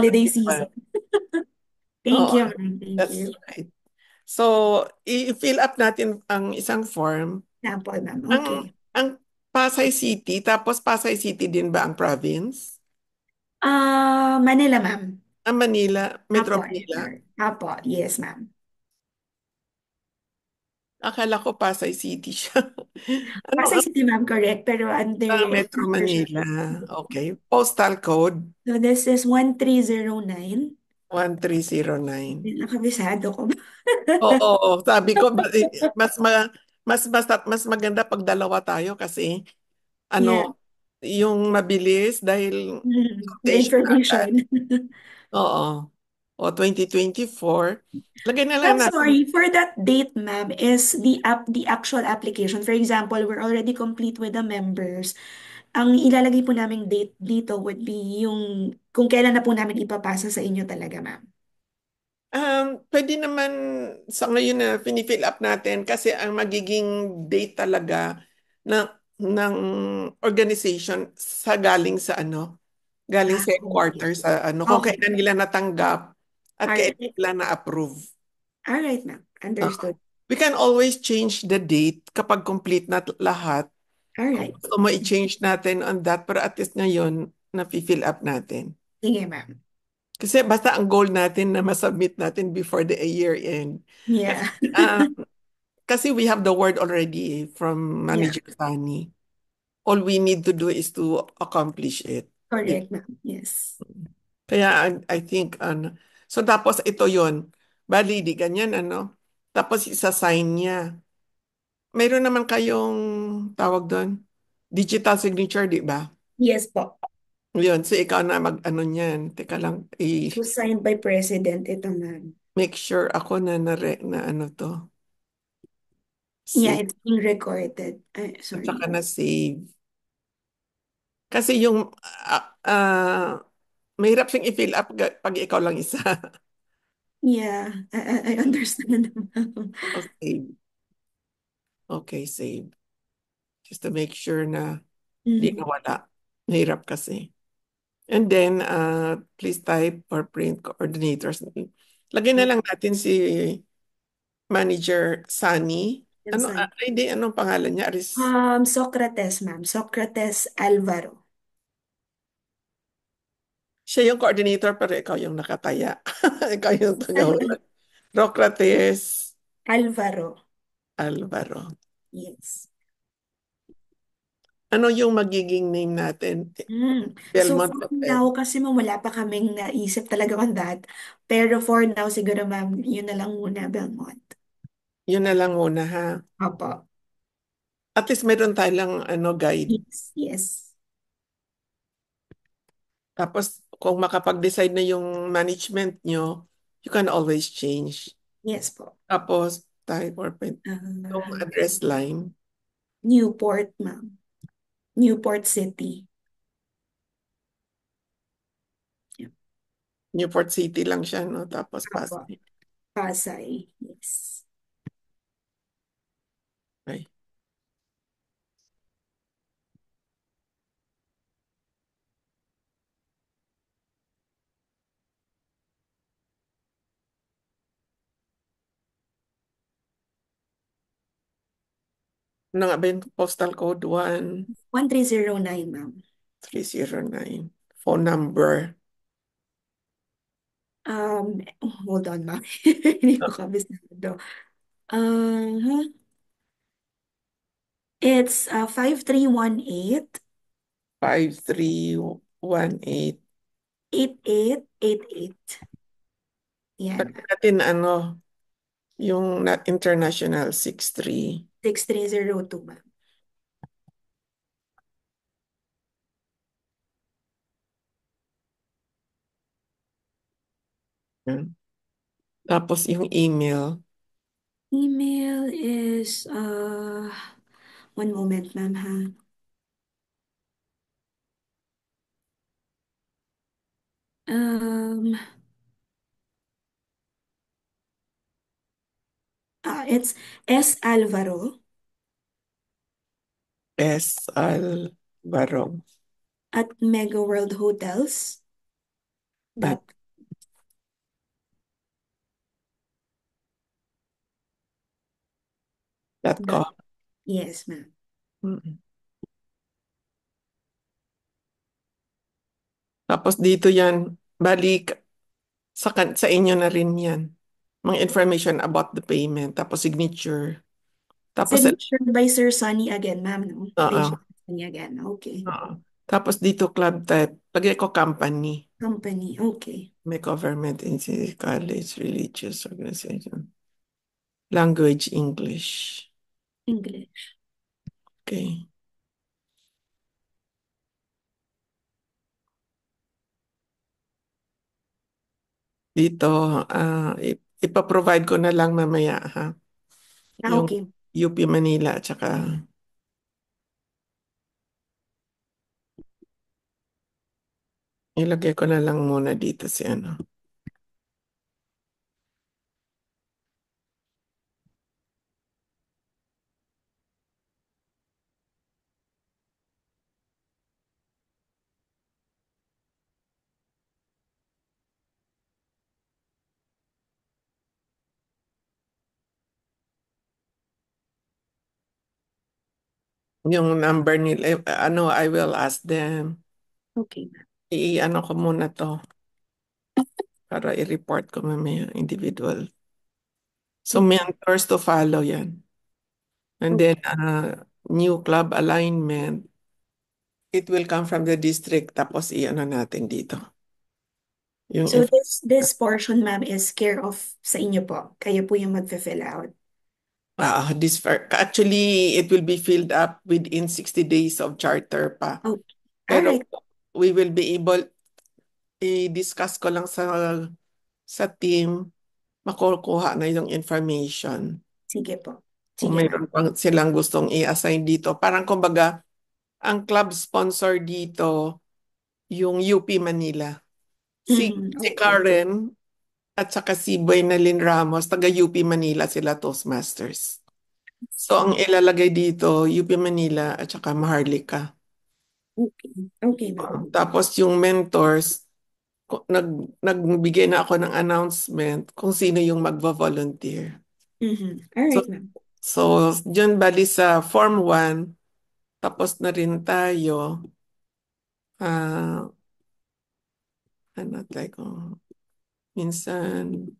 holiday season. Thank Oo, you, ma'am. Thank that's you. right. So, i-fill up natin ang isang form. Sample, ma'am. Okay. Ang Pasay City, tapos Pasay City din ba ang province? Manila, ma'am. Ang Manila, Metro Apo, Manila? apo, yes, ma'am. Akala ko Pasay City siya. Ano Pasay ang City, ma'am, correct. Pero Metro under siya. Manila? Okay. Postal code So this is 1309. 1309. Nakabisado ko. Oo, sabi ko mas maganda pag dalawa tayo kasi Yeah. ano, yung mabilis dahil The quotation agad. information. Oo. O 2024. Lagay na lang Ma'am, natin. sorry, for that date, ma'am, is the actual application. For example, we're already complete with the members. Ang ilalagay po naming date dito would be yung kung kailan na po namin ipapasa sa inyo talaga, ma'am. Pwede naman sa ngayon na fini-fill up natin kasi ang magiging date talaga ng organization sa galing Ah, sa okay. headquarters sa kung Okay. kailan nila natanggap at All kailan right. nila na-approve. All right, ma'am. Uh, Understood. we can always change the date kapag complete na lahat. All Kung right. gusto mo i-change natin on that, pero at least ngayon, na-fill up natin. Sige, ma'am. Kasi basta ang goal natin na masubmit natin before the year end. Kasi, Yeah. kasi we have the word already from Yeah. Manager Sani. All we need to do is to accomplish it. Di- Correct, ma'am. Yes. Kaya I think, so tapos ito yon bali, di ganyan, tapos isa-sign niya. Mayroon naman kayong tawag doon, digital signature, di ba? Yes po. Yun, so ikaw na mag-ano niyan. Teka lang, So signed by President ito, ma'am. make sure ako na ano to, Yeah, save, it's being recorded. Ay, at saka sorry. na save. Kasi yung, mahirap siyang i-fill up pag ikaw lang isa. Yeah, I understand, ma'am. O save. Okay, save. Just to make sure na di Mm. nawala. Mahirap kasi. And then, please type or print coordinators. Lagay na lang natin si Manager Sunny. Yes, Hindi, anong pangalan niya? Socrates, ma'am. Socrates Alvaro. Siya yung coordinator pero ikaw yung nakataya. Ikaw yung tagawala. Rocrates Alvaro. Alvaro. Yes. Ano yung magiging name natin? So Belmont for now, Hotel. kasi ma'am, wala pa kaming naisip talaga on that. Pero for now, siguro ma'am, yun na lang muna, Belmont. Yun na lang muna ha. Opo. At least meron tayong guide. Yes. Yes. Tapos kung makapag-decide na yung management nyo, you can always change. Yes po. Tapos type or print yung Uh, address line. Newport, ma'am. Newport City. Yeah. Newport City lang siya, no? Tapos Opo. Pasay. Pasay. Yes. Okay. Ano nga ba yung postal code? 1309, ma'am. 1309. Phone number. Um, Hold on, ma'am. Hindi ko kabisado. Uh, it's 5318 5318. 8888. Yan, Lagyan ma'am. natin yung not international 63. 6302, ma'am. Yan. Tapos yung email. Email is, one moment, ma'am, ha? Um, it's S. Alvaro Alvaro. at Mega World Hotels. Dot, Dot, dot dot. com. Yes, ma'am. Mm. Tapos dito yan, balik sa inyo na rin yan. Mga information about the payment, tapos signature. Tapos, Signature by Sir Sunny again, ma'am, no? By oo, Sir Sunny again. Okay. oo. Tapos dito club type, lagay ko company. Company. Okay. May government, agency, college, religious organization. Language, English. English. Okay. Dito, ipaprovide ko na lang mamaya ha. Ah, Yung okay. UP Manila at saka ilagay ko na lang muna dito si ano. Yung number nila, ano, I will ask them. Okay, ma'am. I-ano ko muna to para i-report ko mamaya individual. So, Okay. mentors to follow yan. And then, Okay. new club alignment, it will come from the district. Tapos, i-ano natin dito. Yung So this portion, ma'am, is care of sa inyo po. Kayo po yung magfe-fill out. actually, it will be filled up within 60 days of charter pa. Okay. All Pero right. we will be able, i-discuss ko lang sa team, makukuha na yung information. Sige po. Kung Sige, ma'am. mayroon pang silang gustong i-assign dito. Parang kumbaga, ang club sponsor dito, yung UP Manila. Si, Mm, si okay. Karen at saka si Buenalyn Ramos, taga UP Manila sila Toastmasters. So, ang See. ilalagay dito, UP Manila at saka Maharlika. Okay. Okay, ma'am. Tapos yung mentors, nag, nagbigay na ako ng announcement kung sino yung magva-volunteer. Mm-hmm. All So, right, ma'am. so dyan bali sa Form 1, tapos na rin tayo. Ah, ano tayo ko? Minsan,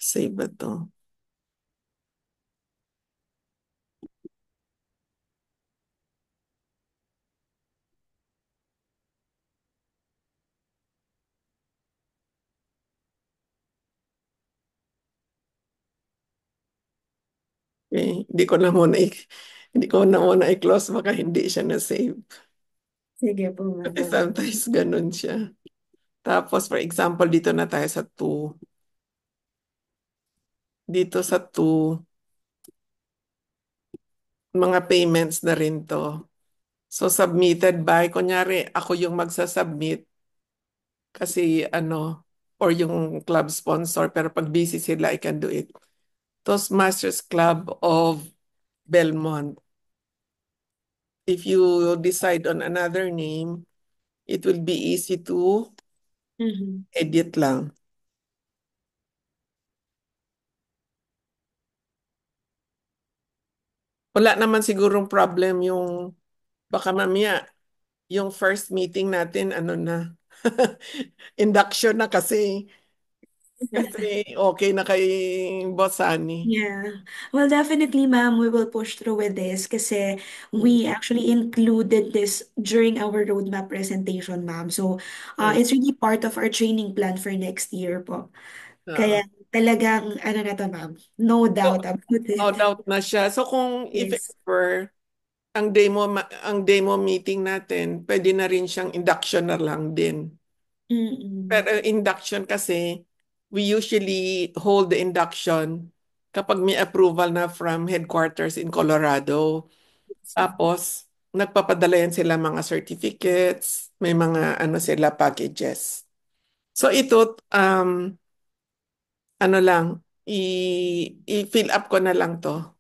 save ba to? Hindi ko na muna i-close, baka hindi siya na-save. Sige po, ma'am. Kasi sometimes ganun siya. Tapos, for example, dito na tayo sa 2. Dito sa 2, mga payments na rin to. So, submitted by, kunyari, ako yung magsasubmit kasi ano, or yung club sponsor, pero pag busy sila, I can do it. Toastmasters Club of Belmont. If you decide on another name, it will be easy to Mm-hmm. edit lang. Wala naman sigurong problem yung baka mamaya yung first meeting natin ano na induction na kasi okay na kay Boss Sunny. Yeah. Well, definitely, ma'am, we will push through with this kasi Mm. we actually included this during our roadmap presentation, ma'am. So, Ah, it's really part of our training plan for next year po. oo. Kaya talagang, ano na to, ma'am, no So, doubt about no it. doubt na siya. So kung if Yes. ever ang demo meeting natin, pwede na rin siyang induction na lang din. Mm-mm. Pero induction kasi, we usually hold the induction kapag may approval na from headquarters in Colorado. Yes, ma'am. Tapos, nagpapadala yan sila mga certificates, may mga ano sila packages. So ito, ano lang, i-fill up ko na lang to.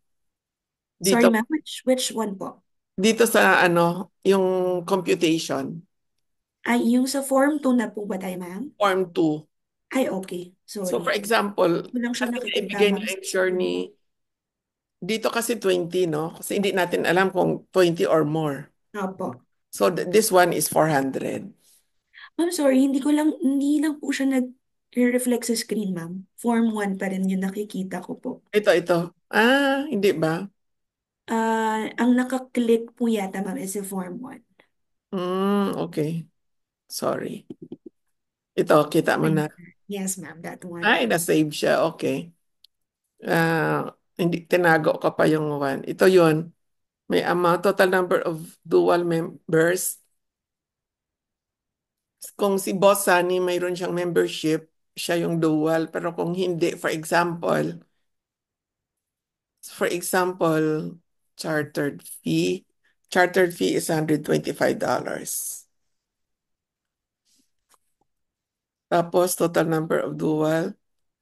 Sorry, Dito, ma'am, which one po? dito sa ano, yung computation. Ay, yung sa Form 2 na po ba tayo, ma'am? Form 2. Ay, okay. So for Sorry. example, Walang siya kasi nakikita, naibigay ma'am. na yung sure ni, dito kasi 20, no? Kasi hindi natin alam kung 20 or more. Opo. So this one is 400. Ma'am, sorry, hindi lang po siya nag-reflect sa screen, ma'am. Form 1 pa rin yung nakikita ko po. Ito. Hindi ba? Ang nakaklik po yata, ma'am, is yung Form 1. Okay. Sorry. Ito, kita mo na. Yes, ma'am, that one. Ay, na-save siya. Okay. Hindi, tinago ko pa yung one. Ito yun. May amount, total number of dual members. Kung si Boss Sunny mayroon siyang membership, siya yung dual. Pero kung hindi, for example, chartered fee. Chartered fee is $125. Tapos, total number of dual,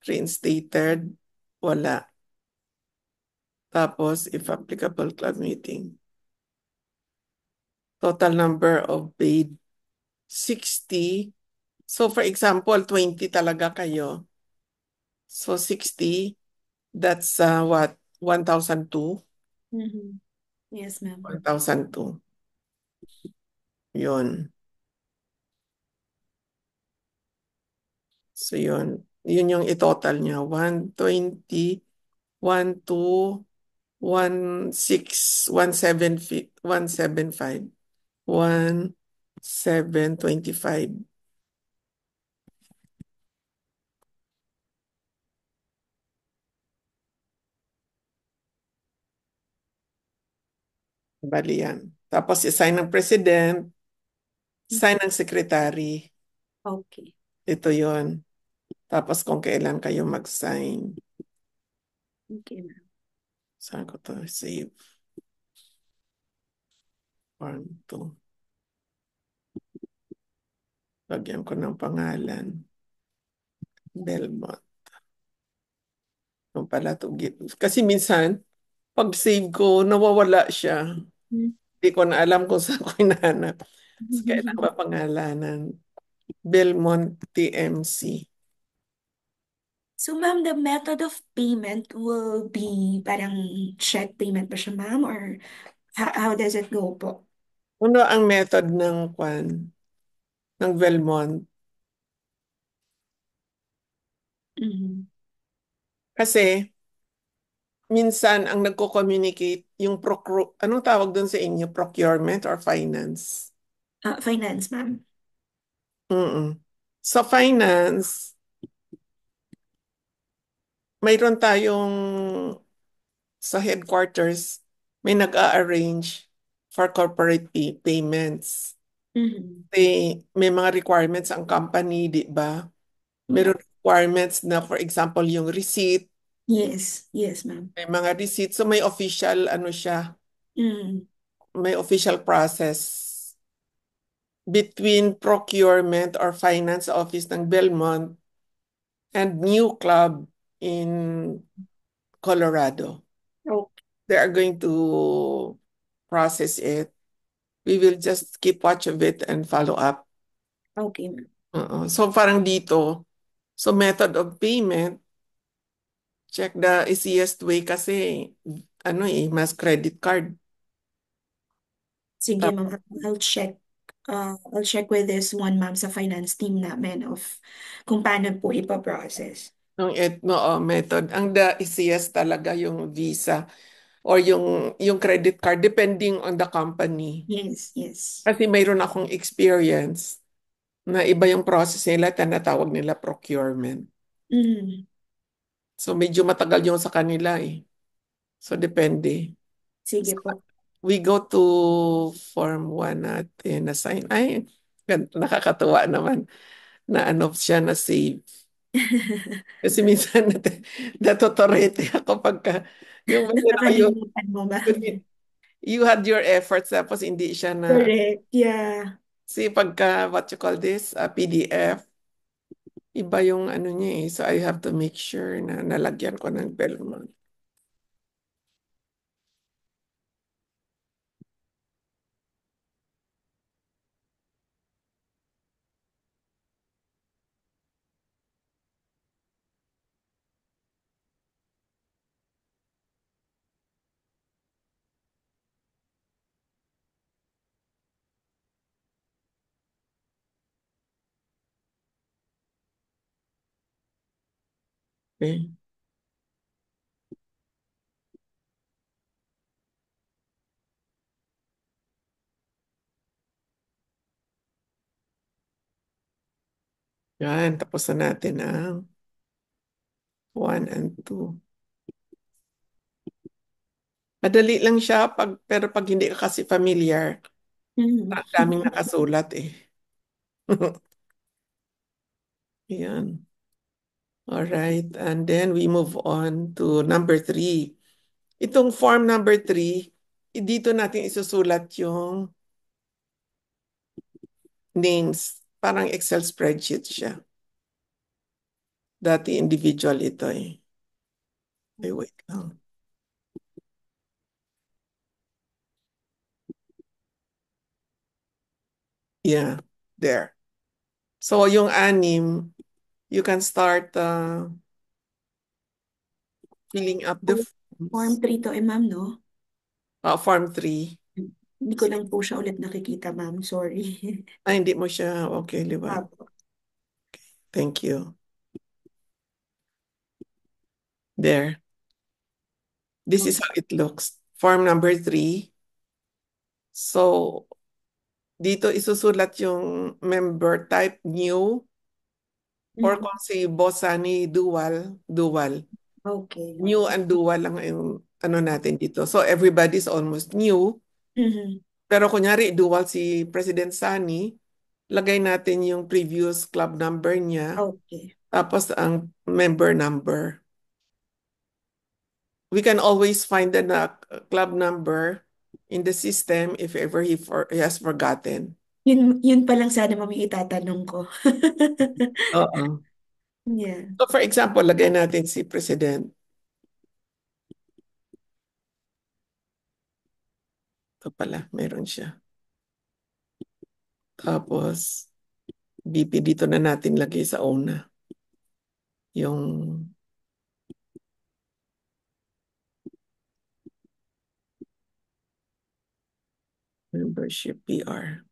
reinstated, wala. Tapos, if applicable, club meeting. Total number of paid, 60. So, for example, 20 talaga kayo. So, 60, that's what? 1,002? Mhm. Yes, ma'am. 1,002. Yun. So, yun. Yun yung i-total niya. 120, 12, 16, 175. 1,725. Bali yan. Tapos, i-sign ng president, sign ng secretary. Okay. Ito yon. Tapos, kung kailan kayo mag-sign. Okay, ma'am. Saan ko to? Save. Form 2. Lagyan ko ng pangalan. Belmont. Yung pala to give. Kasi minsan, pag save ko, nawawala siya. Hindi ko na alam kung saan ko hinahanap. So, kailan ba pangalanan? Belmont TMC. So, ma'am, the method of payment will be parang check payment ba siya, ma'am? Or how does it go po? Ano ang method ng kwan, ng Belmont? Mhm. Kasi minsan ang nagko-communicate yung anong tawag doon sa inyo? Procurement or finance? Finance, ma'am. Mm. Sa finance, mayroon tayong sa headquarters, may nag-a-arrange for corporate payments. Mhm. May mga requirements ang company, di ba? Yeah. Meron requirements na, for example, yung receipt, Yes. Yes, ma'am. may mga receipt. So may official, ano siya, Mm. may official process between procurement or finance office ng Belmont and New Club in Colorado. Okay. They are going to process it. We will just keep watch of it and follow up. Okay, ma'am. So parang dito, so method of payment, check the easiest way kasi mas credit card. Sige, ma'am. I'll check. I'll check with this one, ma'am, sa finance team namin of kung paano po ipaprocess. Method. Ang the easiest talaga yung Visa or yung credit card depending on the company. Yes, yes. Kasi mayroon akong experience na iba yung process nila, tinatawag nila procurement. Mm. So medyo matagal yung sa kanila eh. So depende. Sige So, po. we go to Form 1 natin na sign. Ay, nakakatuwa naman na ano siya na save. Kasi minsan natotorete ako pagka yung Nakakalimutan mo, ma'am. you had your efforts tapos hindi siya na Correct. Yeah. see pagka what you call this PDF iba yung ano niya eh, so I have to make sure na nalagyan ko ng Belmont. Okay. Yan, tapos na natin ang 1 and 2. Madali lang siya, pero pag hindi ka kasi familiar, Mhm. ang daming nakasulat eh. Yan. Alright, and then we move on to number 3. Itong form number 3, dito natin isusulat yung names. Parang Excel spreadsheet siya. Dati individual ito eh. Ay, wait lang. Yeah, there. So yung anim, you can start filling up the Form forms. 3 to eh, ma'am, no? Form 3. Hindi ko lang po siya ulit nakikita, ma'am. Sorry. Ay, hindi mo siya. Okay, liwan. Apo. Thank you. There. This is how it looks. Form number 3. So, dito isusulat yung member type new or Mhm. kung si Bossani dual, dual. Okay. New and dual lang yung ano natin dito. So, everybody's almost new. Mhm. Pero kunyari, dual si President Sani, lagay natin yung previous club number niya, Okay. tapos ang member number. We can always find the club number in the system if ever he has forgotten. Yun pa lang sana, ma'am, yung itatanong ko. Oo. Yeah. So for example, lagay natin si President. Ito pala, meron siya. Tapos, BP dito na natin lagay sa una. Yung membership PR.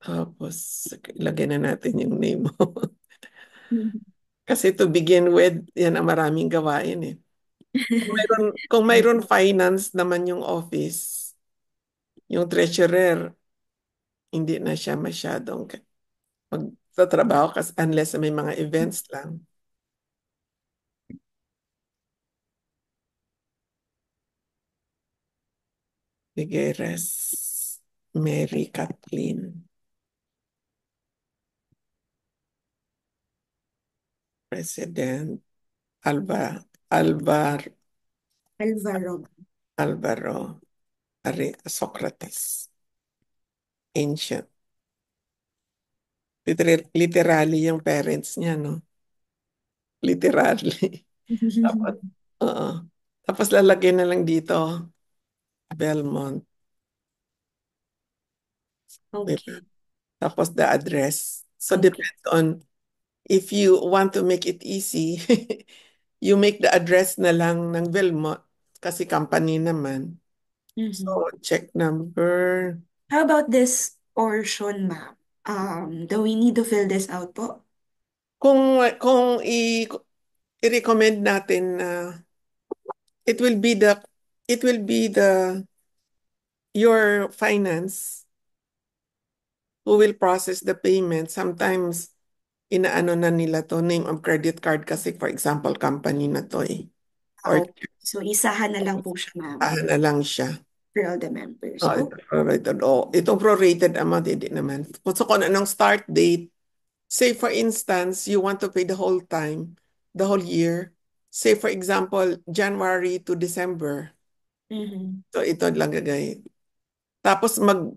Tapos, lagay na natin yung name mo. Mhm. Kasi to begin with, yan ang maraming gawain eh. Kung mayroon finance naman yung office, yung treasurer, hindi na siya masyadong magtatrabaho kasi unless may mga events lang. Figueres, Mary Kathleen, President, Alvar, Alvaro. Alvaro, Socrates, ancient. Literally yung parents niya, no? Literally. Tapos, oo. Tapos lalagyan na lang dito, Belmont. Okay. Tapos the address. So Okay. depends on if you want to make it easy, you make the address na lang ng Belmont kasi company naman. Mhm. So check number. How about this portion, ma'am? Do we need to fill this out po? Kung i-recommend natin na it will be the it will be the your finance who will process the payment. Sometimes inaano na nila to name of credit card kasi for example company na to eh. Or Okay. So, isahan na lang po siya, ma'am, na lang siya. for all the members. Oh, Oh. ito prorated. Oh, itong prorated amount, hindi naman. So kung anong start date, say for instance, you want to pay the whole time, the whole year. Say for example, January to December. Mhm. So ito lang gagay. Tapos mag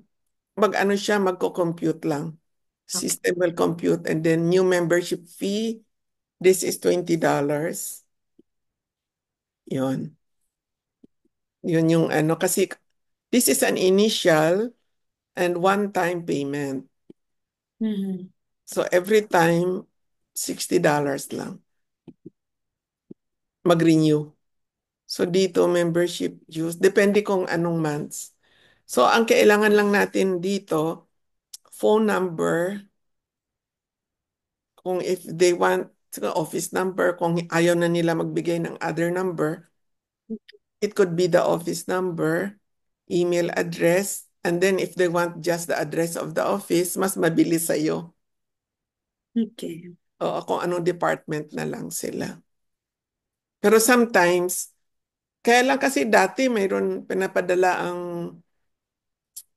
ano siya, magko-compute lang. Okay. System will compute and then new membership fee, this is $20. Yun. Yun yung ano, kasi this is an initial and one-time payment. Mhm. So every time, $60 lang mag-renew. So dito, membership dues, depende kung anong months. So ang kailangan lang natin dito, phone number, kung if they want, siguro office number. Kung ayaw na nila magbigay ng other number, it could be the office number, email address, and then if they want just the address of the office, mas mabilis sa'yo. Okay. O kung anong department na lang sila. Pero sometimes, kaya lang kasi dati mayroon pinapadala ang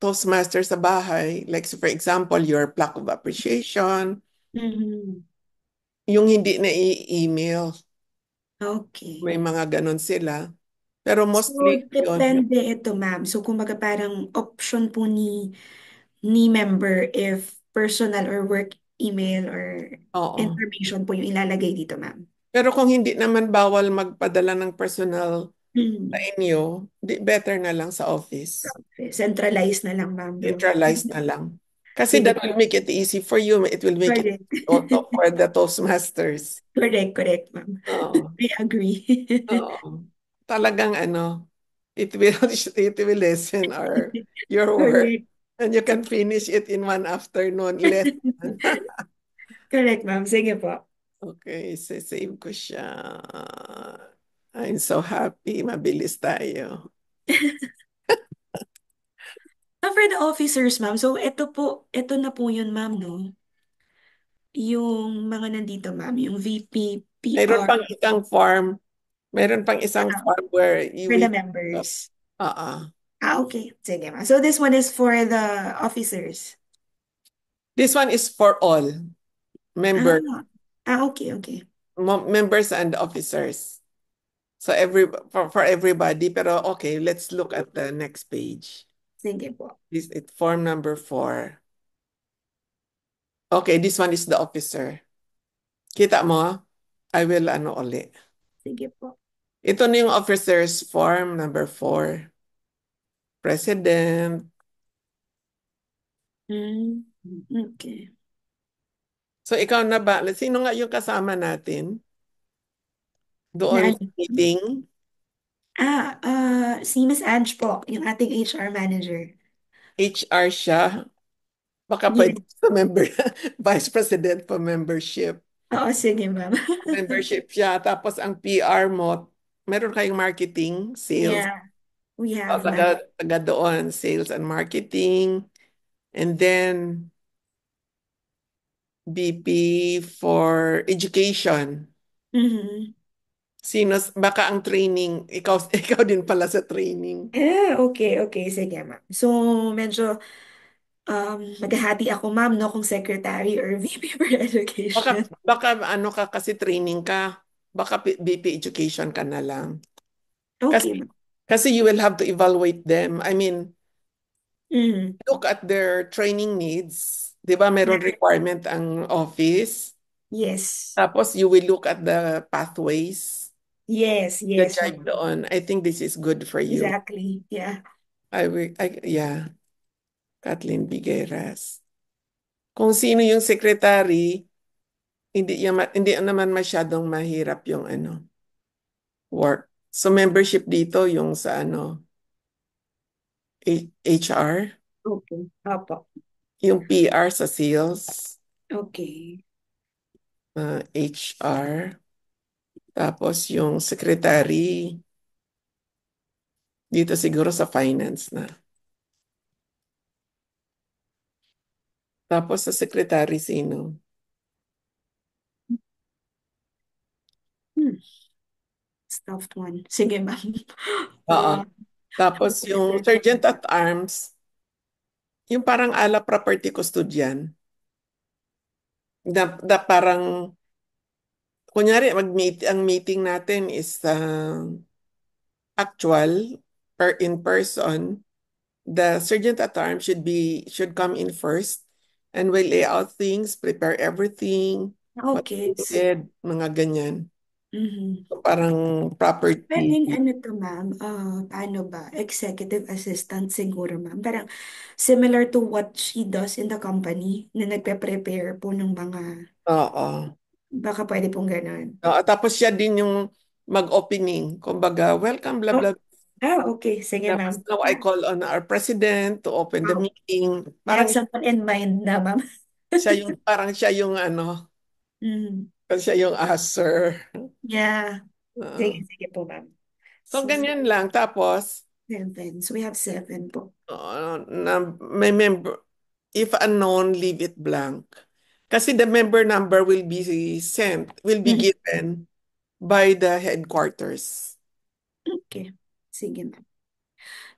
Toastmaster sa bahay. Like so for example, your plaque of appreciation, Mhm. yung hindi na i-email. Okay. May mga ganon sila. Pero So, mostly yun, depende ito, ma'am. So, kumbaga parang option po ni member if personal or work email or oo. information po yung ilalagay dito, ma'am. Pero kung hindi naman bawal magpadala ng personal sa Hmm. inyo, better na lang sa office. Okay. Centralize na lang, ma'am, no? Centralized na lang. Kasi Sige that po. will make it easy for you. It will make it Correct. also for the Toastmasters. Correct, correct, ma'am. Oo. I agree. Oo. Talagang it will it will lessen your work Correct. and you can finish it in one afternoon less. Correct, ma'am. Sige po. Okay, save ko siya. I'm so happy. Mabilis tayo. For the officers, ma'am. So, ito na po yun, ma'am, no? Yung mga nandito, ma'am. Yung VP, Mayroon PR, pang isang form. Mayroon pang isang ah, form where you for the will members. uh, Okay. Sige, ma'am. So, this one is for the officers. this one is for all Ah, members, okay, okay. members and officers. So for everybody, pero okay, let's look at the next page. Sige po. This is form number 4. Okay, this one is the officer. Kita mo? I will uli. Sige po. Ito na yung officer's form number 4. President. Mm, okay. So ikaw na ba? Sino nga yung kasama natin doon Na sa meeting? si Miss Ange po, yung ating HR manager. HR siya. Baka Yes. pwede sa member, vice president for membership. Oo, sige, ma'am. Membership siya. Tapos ang PR mo, meron kayong marketing, sales, Yeah, we o have, ma'am. taga doon, sales and marketing. And then BP for education. Mhm. Baka ang training, ikaw, ikaw din pala sa training. Okay, okay. Sige, ma'am. So, medyo maghahati ako, ma'am, no, kung secretary or VP for Baka, education. baka ano ka kasi training ka, baka BP education ka na lang. Kasi, Okay, ma'am. kasi you will have to evaluate them. I mean, Mhm. look at their training needs. Di ba Yeah. meron requirement ang office? Yes. Tapos you will look at the pathways. Yes, The yes, drive ma'am. doon. I think this is good for you. Exactly. Yeah. Yeah, Kathleen Bigueras. Kung sino yung secretary, hindi naman masyadong mahirap yung work. So membership dito yung sa HR, Okay. Opo. yung PR sa sales, Okay. HR, tapos yung secretary dito siguro sa finance na. Tapos sa secretary sino? Hmm. Stuffed one. Sige, ma'am. Oo. Uh, Tapos yung Officers of sergeant at arms, yung parang ala property custodian, na parang, kunyari, ang meeting natin is actual, in person, the sergeant at arms should come in first and will lay out things, prepare everything, what Okay. needed, mga ganyan. Mhm. So, parang property. Pwedeng ano to, ma'am, paano ba? Executive assistant siguro, ma'am. Parang similar to what she does in the company na nagpe-prepare po ng mga, Oo. baka pwede pong ganun. Tapos siya din yung mag-opening. Kumbaga, welcome, blah, Oh, blah. okay. Sige, Tapos ma'am. now I call on our president to open the Wow. meeting. I have someone in mind na, ma'am. Parang siya yung Mhm. Kasi siya yung aser. Yeah. Oo. Sige po, ma'am. So, So, ganyan lang. Tapos, seven. So, we have seven po. na may member, if unknown, leave it blank. Kasi the member number will be Mm. given by the headquarters. Okay. Sige, ma'am.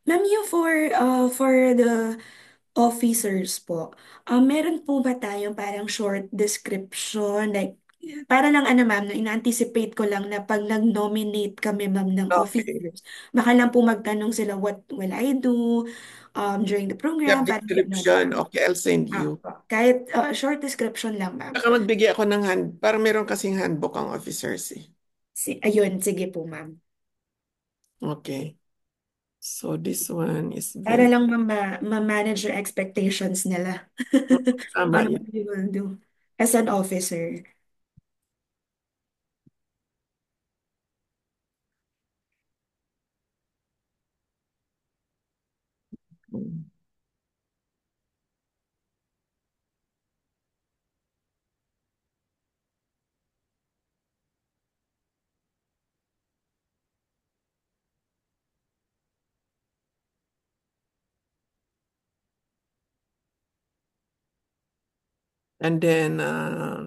Ma'am, yung for the officers po, meron po ba tayong parang short description? Like, para lang ano ma'am, no, ina-anticipate ko lang na pag nag-nominate kami ma'am ng Okay. officers, baka lang po magtanong sila, what will I do during the Job program? Parang gano'n description. ma'am. Okay, I'll send you. Kahit short description lang ma'am. Saka magbigay ako ng parang meron kasing handbook ang officers eh. Ayun, sige po ma'am. Okay. So this one is Para very, lang ma-manage your expectations nila. tama On yun. what you will do as an officer. And then,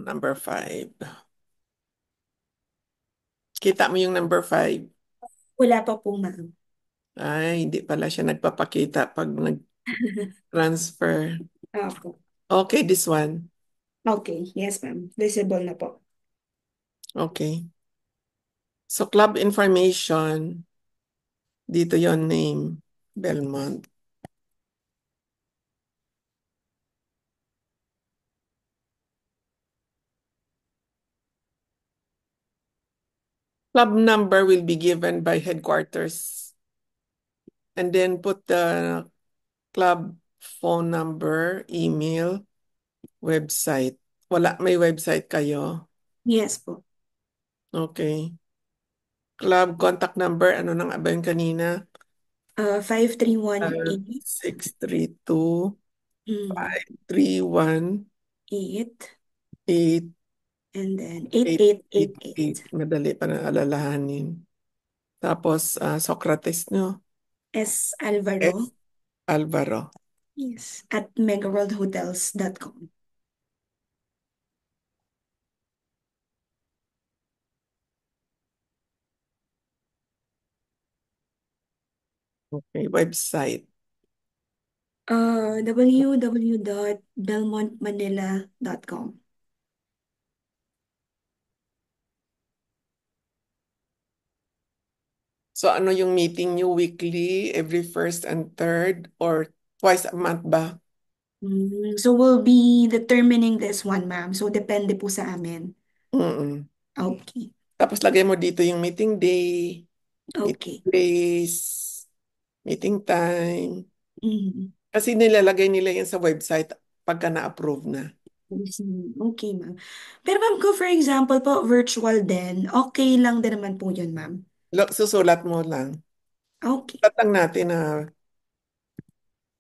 number 5. Kita mo yung number 5? Wala pa po ma'am. Ay, hindi pala siya nagpapakita pag nag-transfer. Opo. Okay, this one. Okay, yes ma'am. Visible na po. Okay. So, club information. Dito yon name. Belmont. Club number will be given by headquarters. And then put the club phone number, email, website. Wala, may website kayo. Yes po. Okay. Club contact number, ano nang ba yun kanina? 5318 632 mm, 31 8 8 and then 888. 8888. Madali pa na alalahanin. Tapos, Socrates nyo. S. S. Alvaro. Alvaro. Yes. At megaworldhotels.com. Okay, website. www.belmontmanila.com. So, ano yung meeting nyo weekly, every first and third, or twice a month ba? So we'll be determining this one, ma'am. So depende po sa amin. Mm-mm. Okay. Tapos, lagay mo dito yung meeting day, meeting Okay. place, meeting time. Mhm. Kasi nilalagay nila yan sa website pagka na-approve na. Okay, ma'am. Pero ma'am, ko for example po, virtual din, okay lang din naman po yun, ma'am. Susulat mo lang. Okay.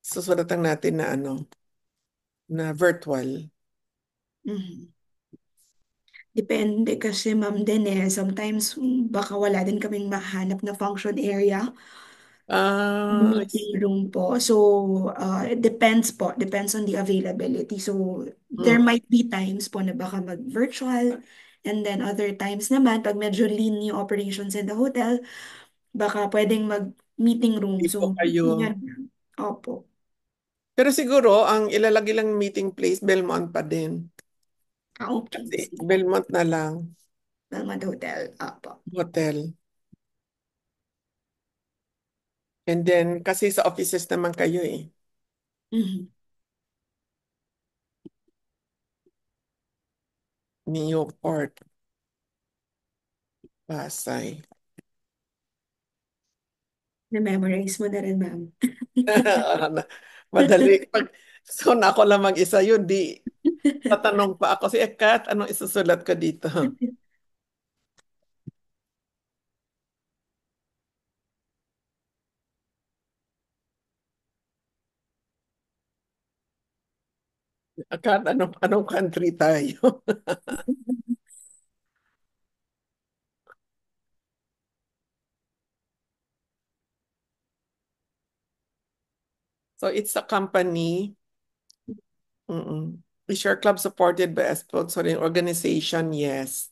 Susulat lang natin na ano, na virtual. Mhm. Depende kasi ma'am din eh. Sometimes baka wala din kaming mahanap na function area. Ah, Meeting room po. So, it depends po. Depends on the availability. So, there mm, might be times po na baka mag-virtual. And then other times naman, pag medyo lean yung operations in the hotel, baka pwedeng mag-meeting room. tipo So, kayo. yan. Opo. Pero siguro, ang ilalagay lang meeting place, Belmont pa din. Okay. Kasi Sige. Belmont na lang, Belmont Hotel. Opo. hotel. And then, kasi sa offices naman kayo eh. Mhm. Newport, Pasay. Na-memorize mo na rin, ma'am. Madali. So, na ako lang mag-isa yun, di tatanong pa ako si Ekat, anong isusulat ko dito? Ekat, anong country tayo? So it's a company. Mm-mm. Is your club supported by a sponsoring organization? Yes.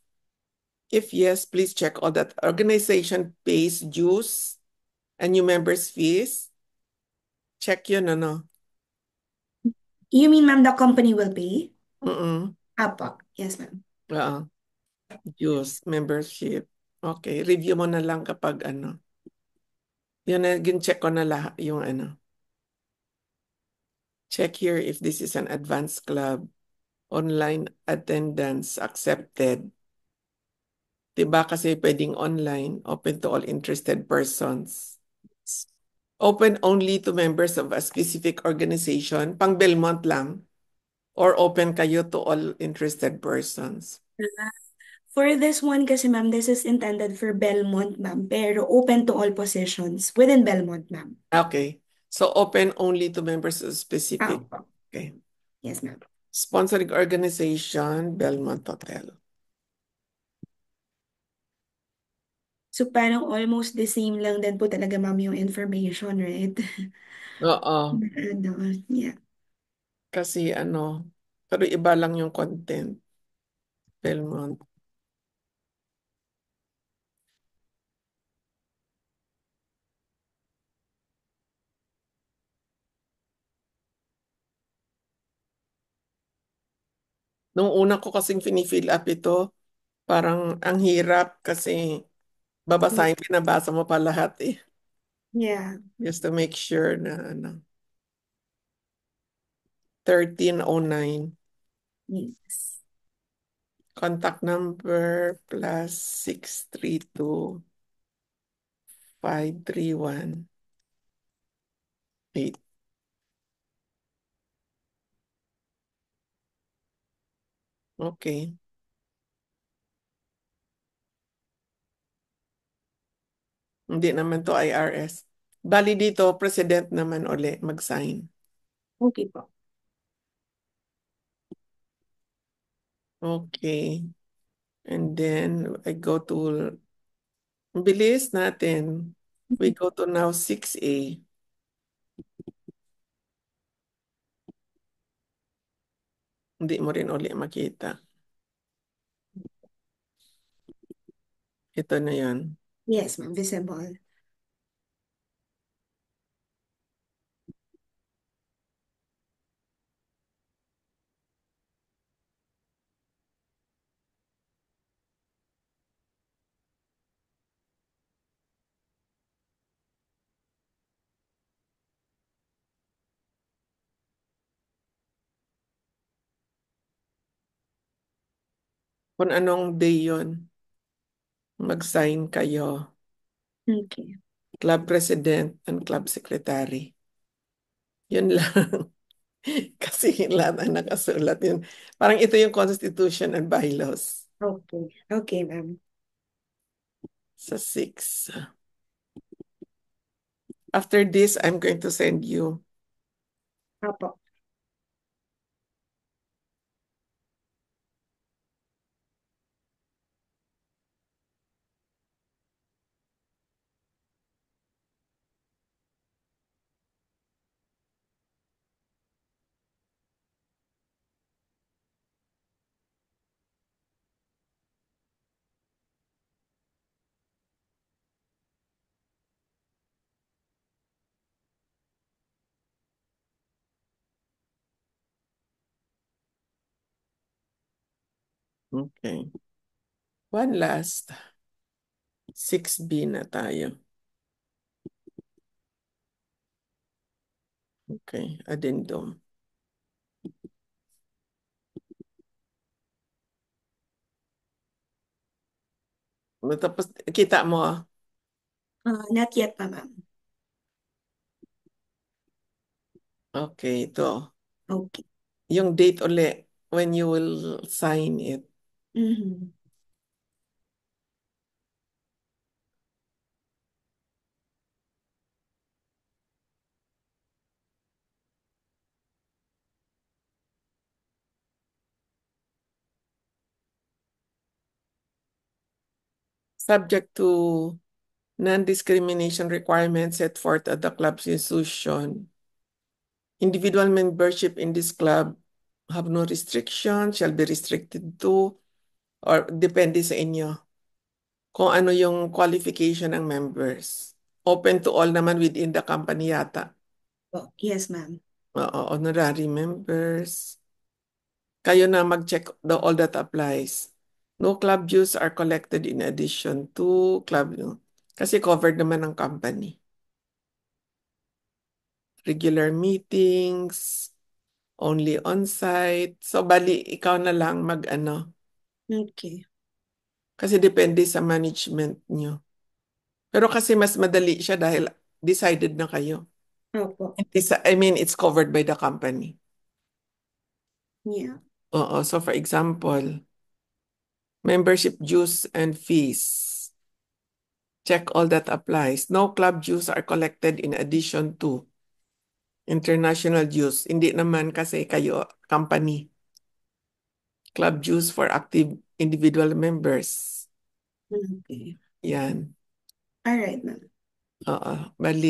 If yes, please check all that. Organization pays dues and new members fees. Check yun, ano? You mean, ma'am, the company will pay? Mm-mm. Apo. Yes, ma'am. Oo. Dues, membership. Okay, review mo na lang kapag ano. Yun na, check ko na lahat yung ano. Check here if this is an advanced club. Online attendance accepted. Diba kasi pwedeng online, open to all interested persons. Open only to members of a specific organization, pang Belmont lang, or open kayo to all interested persons. For this one kasi, ma'am, this is intended for Belmont, ma'am, pero open to all positions within Belmont, ma'am. Okay. So open only to members of specific. Apo. Okay. Yes, ma'am. Sponsoring organization, Belmont Hotel. So parang almost the same lang din po talaga, ma'am, yung information, right? Oo. Ano, yeah. Kasi ano, pero iba lang yung content. Belmont. Nung una ko kasing finifill up ito, parang ang hirap kasi babasahin, pinabasa mo pa lahat eh. Yeah. Just to make sure na ano. 1309. Yes. Contact number plus 632-531-8. Okay. Hindi naman to IRS. Bali dito, president naman uli mag-sign. Okay po. Okay. And then I go to, ang bilis natin. We go to now 6A. Hindi mo rin uli makita. Ito na yan. Yes, ma'am. Visible. Kung anong day yon, mag-sign kayo. Okay. Club president and club secretary. Yun lang. Kasi lahat ang nakasulat yun. Parang ito yung constitution and bylaws. Okay. Okay, ma'am. Sa 6. After this, I'm going to send you. Apo. Okay. One last. 6B na tayo. Okay. Addendum. Tapos, kita mo, Not yet pa, ma'am. okay, ito. Okay. Yung date uli, when you will sign it. Mm-hmm. Subject to non-discrimination requirements set forth at the club's institution. Individual membership in this club have no restriction, shall be restricted to, or depende sa inyo kung ano yung qualification ng members. Open to all naman within the company yata. Po. Yes, ma'am. Oo, honorary members. Kayo na mag-check all that applies. No club dues are collected in addition to club. Kasi covered naman ng company. Regular meetings, only on-site. So, bali, ikaw na lang mag-ano. Okay. Kasi depende sa management nyo. Pero kasi mas madali siya dahil decided na kayo. Opo. I mean, it's covered by the company. Yeah. Oo, so for example, membership dues and fees. Check all that applies. No club dues are collected in addition to international dues. Hindi naman kasi kayo, company. Club dues for active individual members. Okay. Yan. All right, ma'am. Oo. Bali,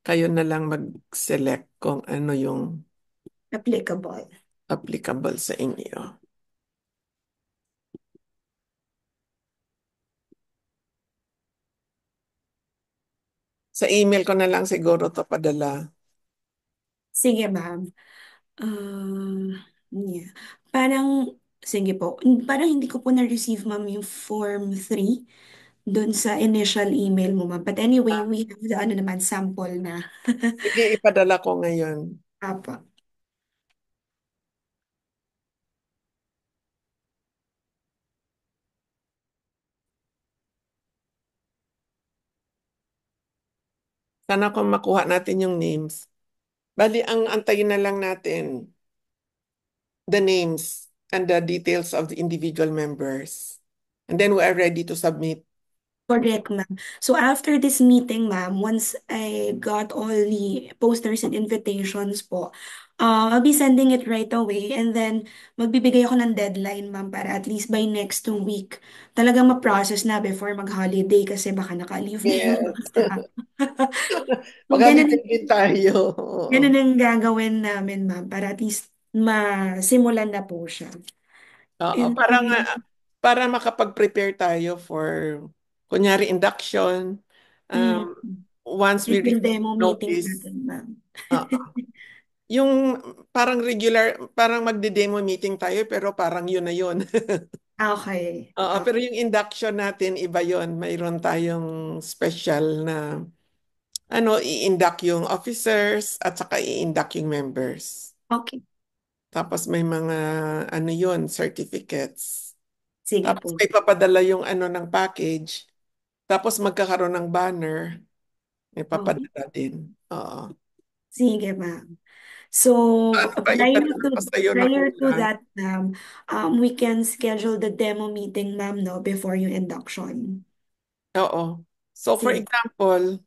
kayo na lang mag-select kung ano yung Applicable. applicable sa inyo. Sa email ko na lang siguro to padala. Sige, ma'am. Yeah. Parang, sige po. Parang hindi ko po na-receive, ma'am, yung Form 3 dun sa initial email mo, ma'am. But anyway, we have the ano naman, sample na. Sige, ipadala ko ngayon. Apo. Sana kung makuha natin yung names. Bali, ang antayin na lang natin, the names and the details of the individual members. And then we are ready to submit. Correct, ma'am. So after this meeting, ma'am, once I got all the posters and invitations po, I'll be sending it right away and then magbibigay ako ng deadline, ma'am, para at least by next week talagang ma-process na before mag-holiday kasi baka naka-leave na yung mga Yes. staff. So Mag-holiday din tayo. ganun Oo. ang gagawin namin, ma'am, para at least masimulan na po siya. Oo, And para makapag-prepare tayo for, kunyari, induction. Um, mm, once we little receive demo meetings notice, natin, ma'am. uh, yung parang regular, parang magde-demo meeting tayo, pero parang yun na yun. Okay. Oo, Okay. pero yung induction natin, iba yun. Mayroon tayong special na, i-induct yung officers at saka i-induct yung members. Okay. Tapos may mga, certificates. Sige Tapos po. may papadala yung ng package. Tapos magkakaroon ng banner. May Okay. papadala din. Oo. Sige, ma'am. So, Ano ba ipadala ko sa'yo na prior to kulang? that, ma'am, we can schedule the demo meeting, ma'am, no, before yung induction. Oo. So for Sige. example,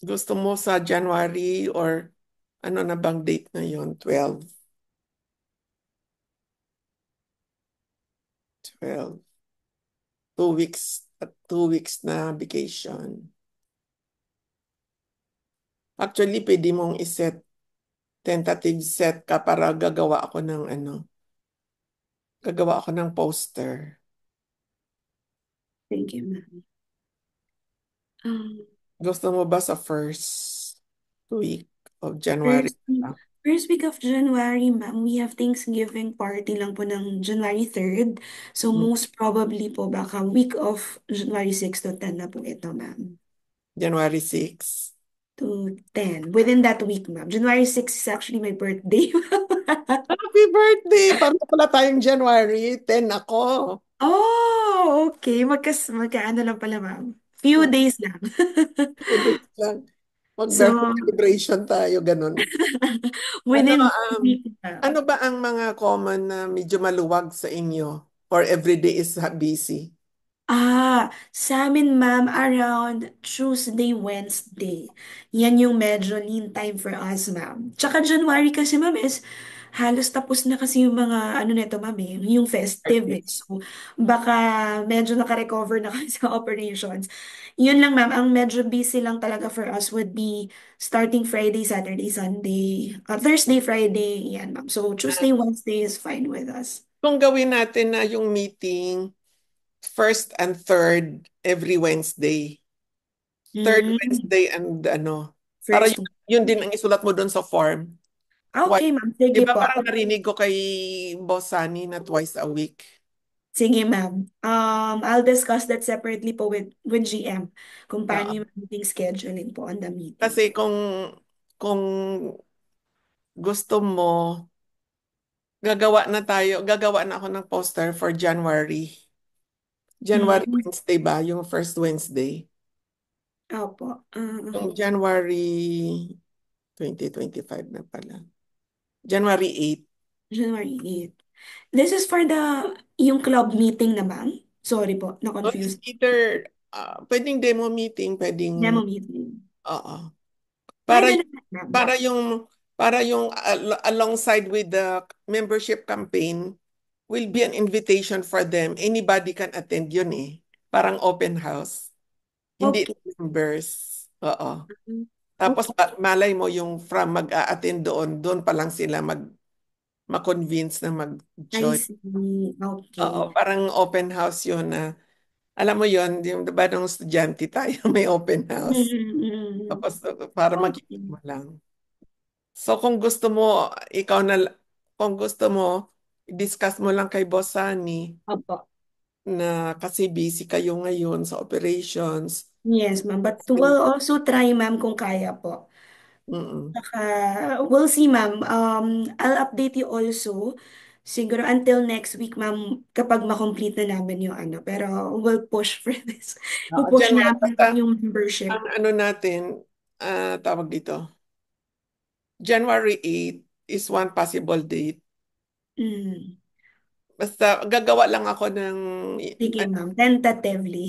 gusto mo sa January or ano na bang date na yon? 12. 2 weeks. 2 weeks na vacation. Actually, pwede mong iset, tentative set ka para gagawa ako ng poster. Thank you, ma'am. Um, Gusto mo ba sa first week of January? first, first week of January, ma'am, we have Thanksgiving party lang po ng January 3rd. So, Hmm, most probably po, baka week of January 6 to 10 na po ito, ma'am. January 6. To 10. Within that week, ma'am. January 6 is actually my birthday. Happy birthday! Paano pala tayong January 10 ako? Oh, okay. Magkaano lang pala, ma'am. Few Hmm, days lang. Hindi lang. Mag-birthday So, celebration tayo, ganun. Ano, within the week, ano ma'am. ba ang mga common na medyo maluwag sa inyo? Or everyday is busy? Sa amin, ma'am, around Tuesday, Wednesday. Yan yung medyo lean time for us, ma'am. Tsaka January kasi, ma'am, is halos tapos na kasi yung mga ano nito, ma'am, eh, yung festive, eh. Artist. So, baka medyo naka-recover na kami sa operations. Yun lang, ma'am, ang medyo busy lang talaga for us would be starting Friday, Saturday, Sunday, Thursday, Friday, yan, ma'am. So, Ah, Tuesday, Wednesday is fine with us. kung gawin natin na yung meeting first and third every Wednesday. Third Mm, Wednesday and ano, para first. yun din ang isulat mo doon sa form. Okay, Twice. ma'am. Di Sige ba po. parang narinig ko kay Boss Sunny na twice a week? Sige, ma'am. I'll discuss that separately po with GM kung paano Oo. yung meeting scheduling po on the meeting. Kasi kung gusto mo, gagawa na ako ng poster for January. January Mm, Wednesday ba? Yung first Wednesday. opo. Yung January 2025 na pala. January 8. January 8. This is for yung club meeting na, ma'am. Sorry po, So it's na-confuse. either pwedeng demo meeting, pwedeng Demo meeting. oo. Para Pwede naman, ma'am. para yung alongside with the membership campaign will be an invitation for them. Anybody can attend yun eh. Parang open house. Hindi Okay. members. Oo. Tapos Okay. malay mo yung from mag-a-attend doon pa lang sila ma-convince na I mag-join. see. Oo, Okay. parang open house yun na alam mo yun, yung diba nung estudyante tayo may open house. Mm-mm. Tapos para makita Okay. mo lang. So kung gusto mo, ikaw na, kung gusto mo, discuss mo lang kay Boss Sunny Opo. na kasi busy kayo ngayon sa operations. Yes, ma'am. But we'll also try, ma'am, kung kaya po. Mm-mm. Saka, we'll see, ma'am. I'll update you also. Siguro until next week, ma'am, kapag makomplete na namin yung ano. Pero we'll push for this. Oo, Pupush January, namin basta yung membership. ang ano natin, tawag dito, January 8 is one possible date. Mm. Basta gagawa lang ako ng, Sige, ano, ma'am. Tentatively.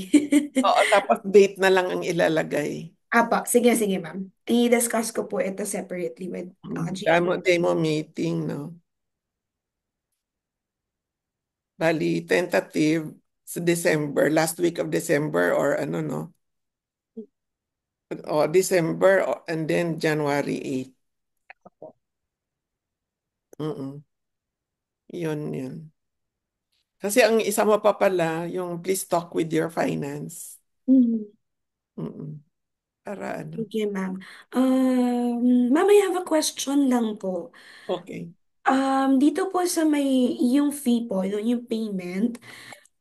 oo, tapos date na lang ang ilalagay. Apa, sige, sige, ma'am. I-discuss ko po ito separately with GM. Demo meeting, no? Bali, tentative sa December, last week of December or ano, no? O, December and then January 8. Mm-mm. Yun, yun. Kasi ang isa mo pa pala, yung please talk with your finance. Mm. Mm-mm. Para ano. Sige, ma'am. Ma'am, I have a question lang po. Okay. Dito po sa may yung fee po, yung payment,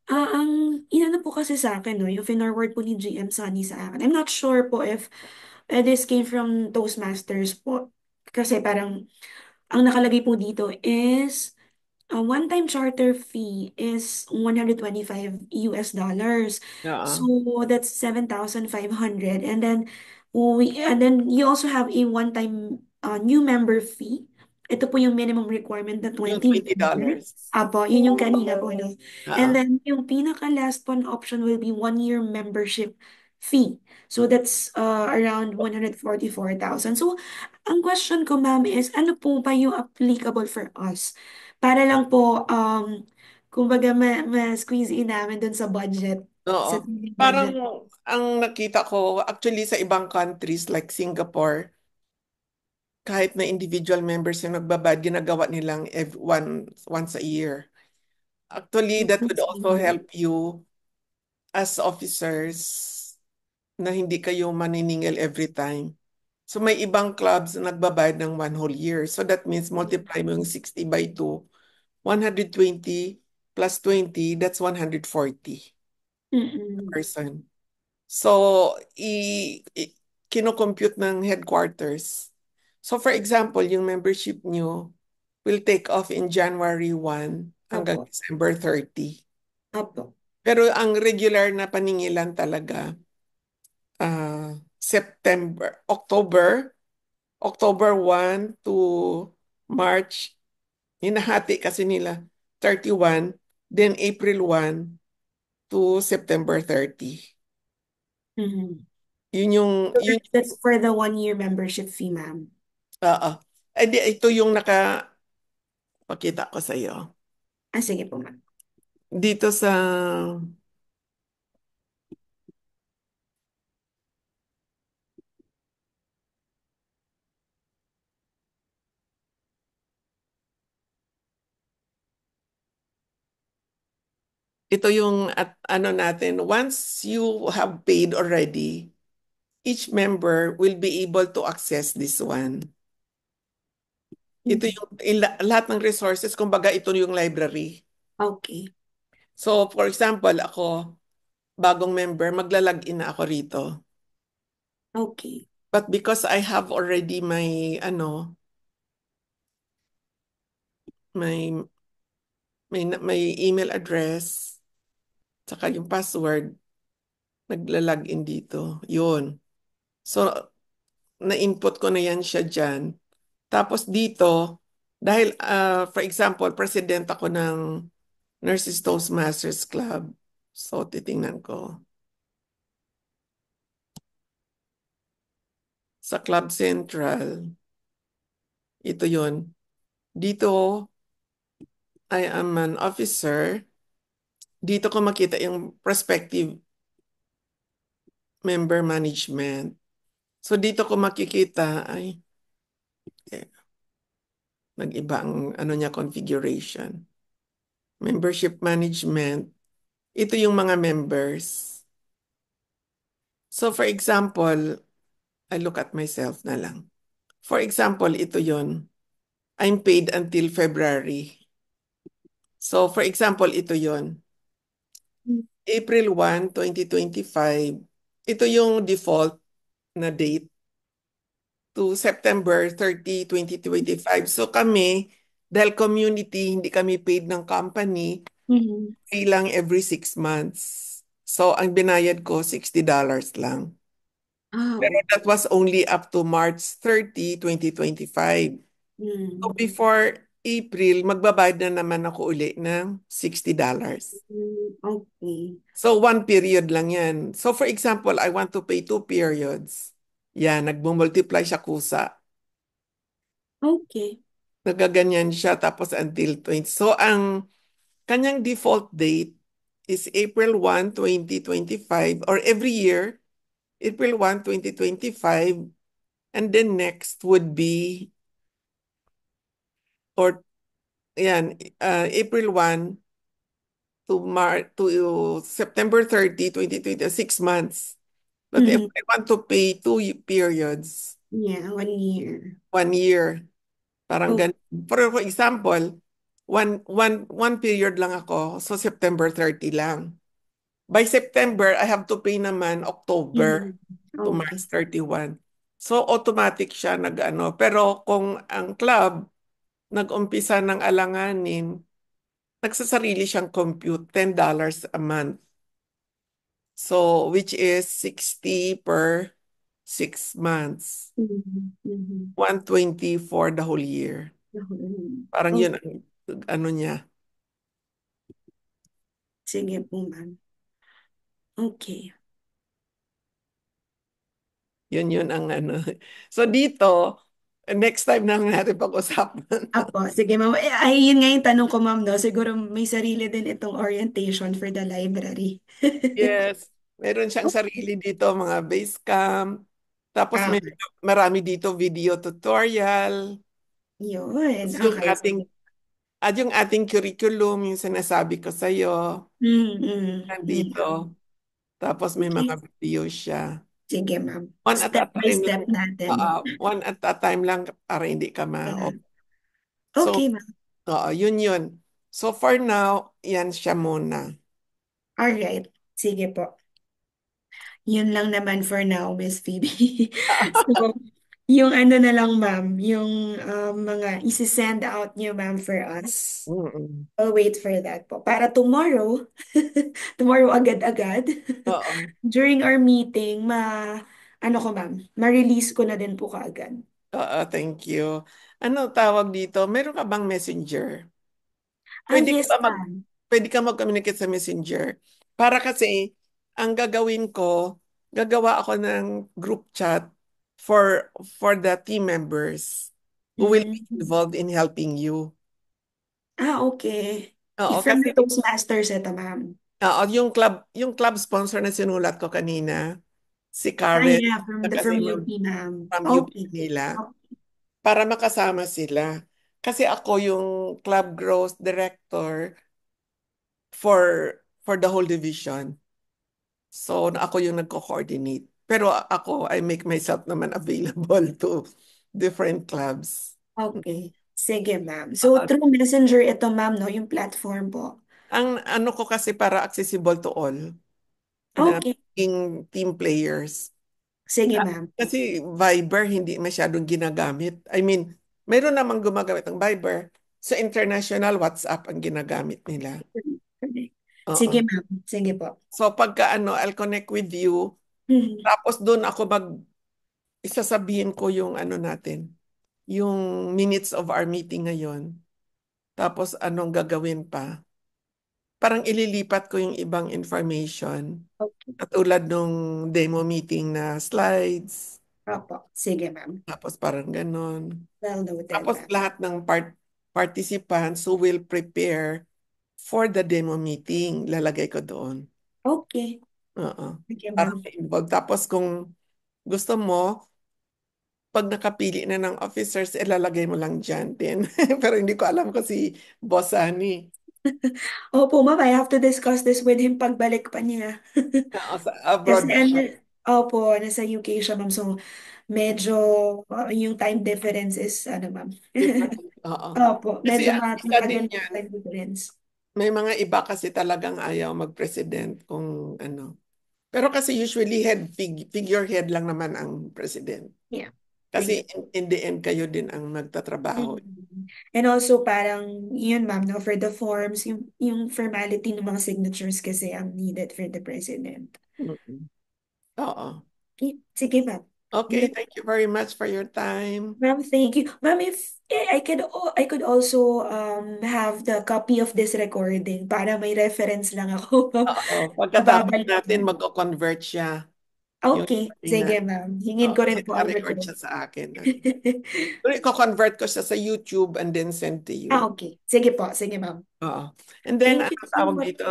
ang inano po kasi sa akin, no, yung finorward po ni GM Sunny sa akin. I'm not sure po if this came from Toastmasters po. Kasi parang ang nakalagay po dito is a one-time charter fee is 125 US dollars. So Oo. that's 7,500. And then you also have a one-time new member fee. Ito po yung minimum requirement na Yung 20 member. $20. Apo, yun yung kanina po, no? And Oo. then yung pinaka-last one option will be one-year membership fee. So that's around 144,000. So ang question ko, ma'am, is ano po ba yung applicable for us? Para lang po, kumbaga ma-squeeze in namin dun sa budget, Oo. sa daily Parang budget. ang nakita ko, actually sa ibang countries like Singapore, kahit na individual members yung nagbabayad, ginagawa nilang once a year. Actually, that would also help you as officers na hindi kayo maniningil every time. So may ibang clubs na nagbabayad ng one whole year. So that means multiply mo yung 60 by 2, 120 plus 20, that's 140 Mm-mm. person. So, kino-compute ng headquarters. So, for example, yung membership nyo will take off in January 1 hanggang Apo, December 30. apo, Pero ang regular na paningilan talaga, October 1 to March, hinahati kasi nila 31, then April 1 to September 30. mm-hmm. Yun yung, So yun, that's for the one-year membership fee, ma'am. oo. Eh, ito yung Pakita ko sa iyo. Sige po, ma'am. Dito sa, ito yung at ano natin, once you have paid already, each member will be able to access this one. Ito Mhm. yung lahat ng resources, kumbaga ito yung library. Okay. So, for example, ako, bagong member, magla-login na ako rito. Okay. But because I have already my, my, may email address, tsaka yung password, nagla-login dito. Yun. So, na-input ko na yan siya dyan. Tapos dito, dahil, for example, president ako ng Nurses Toastmasters Club. So, titingnan ko. Sa Club Central, ito yon. Dito, I am an officer. Dito ko makita yung prospective member management. So, dito ko makikita, ay, eh, nag-iba ang ano niya, configuration. Membership management. Ito yung mga members. So, for example, I look at myself na lang. For example, ito yon. I'm paid until February. So, for example, ito yon. April 1, 2025. Ito yung default na date to September 30, 2025. So kami, dahil community, hindi kami paid ng company, Mhm. pay lang every 6 months. So ang binayad ko, $60 lang. Pero Oh. that was only up to March 30, 2025. So Mm. before April, magbabayad na naman ako uli ng $60. Okay. So one period lang yan. So for example, I want to pay 2 periods. Yan, nagmumultiply siya kusa. Okay. Nagaganyan siya tapos until 20. So ang kanyang default date is April 1, 2025 or every year, April 1, 2025. And then next would be, or yan, April 1 to September 30, 2020, 6 months. But if Mhm. I want to pay two periods, Yeah, 1 year. 1 year, parang Oh. ganun. For example, one period lang ako, so September 30 lang. By September, I have to pay naman October Mhm. to Okay. March 31. So automatic siya nag-ano. Pero kung ang club nag-umpisa ng alanganin, nagsasarili siyang compute $10 a month. So which is 60 per 6 months. Mhm. Mhm. 120 for the whole year. Mhm. Parang yun Okay. ang ano niya. Sige po, ma'am. Okay. Yun ang ano. So dito, next time na natin pag-usapan. Apo, sige ma'am. Ay, yun nga yung tanong ko, ma'am, no? Siguro may sarili din itong orientation for the library. Yes, meron siyang sarili dito, mga base camp. Tapos Ah, may marami dito video tutorial. yun. Tapos Okay, sige. yung ating curriculum, yung sinasabi ko sa iyo, nandito. Yeah. Tapos may mga Okay. video siya. Sige, ma'am. One at Step a by time lang. step natin. One at a time lang para hindi ka Yeah. So, Okay, ma'am. yun yun. So for now, yan siya muna. Alright. Sige po. Yun lang naman for now, Miss Phoebe. So, yung ano na lang, ma'am, yung mga isi-send out niyo, ma'am, for us. Mm-mm. I'll wait for that po. Para tomorrow, tomorrow agad-agad, Oo. during our meeting, ano ko, ma'am, ma-release ko na din po kaagad. Oo, thank you. Ano tawag dito? Meron ka bang messenger? Pwede ka Yes, ba ma'am. pwede ka mag-communicate sa messenger? Para kasi, ang gagawin ko, gagawa ako ng group chat for for the team members who will be Mm. involved in helping you. Okay. Oo, From kasi the Toastmasters ito, ma'am. yung club sponsor na sinulat ko kanina, si Ah, Karen, yeah, na kasi from ma'am UP, ma'am. from UP Okay. nila, Oh, para makasama sila. Kasi ako yung club growth director for the whole division. So, ako yung nagko-coordinate. Pero ako, I make myself naman available to different clubs. okay. Sige, ma'am. So, Uh, through Messenger ito, ma'am, no? Yung platform po. ang ano ko kasi para accessible to all, na Okay. team players. Sige, ma'am. Kasi Viber hindi masyadong ginagamit. I mean, mayroon namang gumagamit ng Viber. Sa international, WhatsApp ang ginagamit nila. Correct. Sige, Oo. ma'am. Sige po. So pagka ano, I'll connect with you. Mhm. Tapos doon ako isasabihin ko yung ano natin, yung minutes of our meeting ngayon. Tapos anong gagawin pa. Parang ililipat ko yung ibang information. Okay. Katulad nung demo meeting na slides. Opo. Sige, ma'am. Tapos parang ganon. Well noted, Tapos ma'am. lahat ng participants who will prepare for the demo meeting, lalagay ko doon. Okay. Oo. Sige, Para ma'am. ma-involve. Tapos kung gusto mo, pag nakapili na ng officers, ilalagay mo lang dyan din. Pero hindi ko alam kasi Boss Sunny. Opo, ma'am. I have to discuss this with him pagbalik pa niya. Sa Kasi abroad ba siya? opo, nasa UK siya, ma'am. So, medyo yung time difference is, ano, ma'am. Different. Oo. Opo, Kasi medyo ang isa din matagal yung yan, time difference. may mga iba kasi talagang ayaw mag-president kung ano. Pero kasi usually figurehead lang naman ang president. Yeah. Kasi Sige. in the end, kayo din ang magtatrabaho. Mhm. And also, parang, yun, ma'am, no, for the forms, yung formality ng mga signatures kasi ang needed for the president. Mm-mm. Oo. Okay. Sige, ma'am. Okay, thank you very much for your time. Ma'am, thank you. Ma'am, if I could also have the copy of this recording para may reference lang ako, ma'am. Oo, pagkatapos Mababalik natin lang. mag-convert siya. Yung Okay, na, sige, ma'am. Hingin ko rin po ang record record. siya sa akin. Pero i-convert ko siya sa YouTube and then send to you. Okay. Sige po. Sige, ma'am. Oo. And then, Thank you ano so tawag much. dito?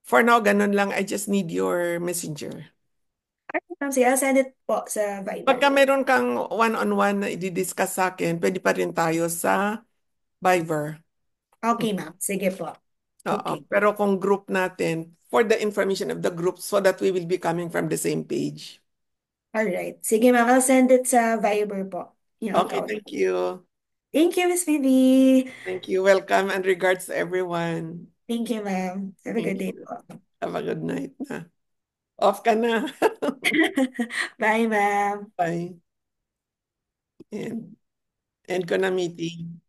For now, ganun lang. I just need your messenger. Alright, ma'am. Sige, I'll send it po sa Viber Pagka po. meron kang one-on-one na i-discuss sa akin, pwede pa rin tayo sa Viber. Okay, ma'am. Sige po. Oo. Okay. Pero kung group natin, for the information of the group so that we will be coming from the same page. Alright. Sige, ma'am. I'll send it sa Viber po. Yung Okay, account. thank you. Thank you, Miss Phoebe. Thank you. Welcome and regards to everyone. Thank you, ma'am. Have a good Thank day you. po. Have a good night na. Off ka na. Bye, ma'am. Bye. And end ko na meeting.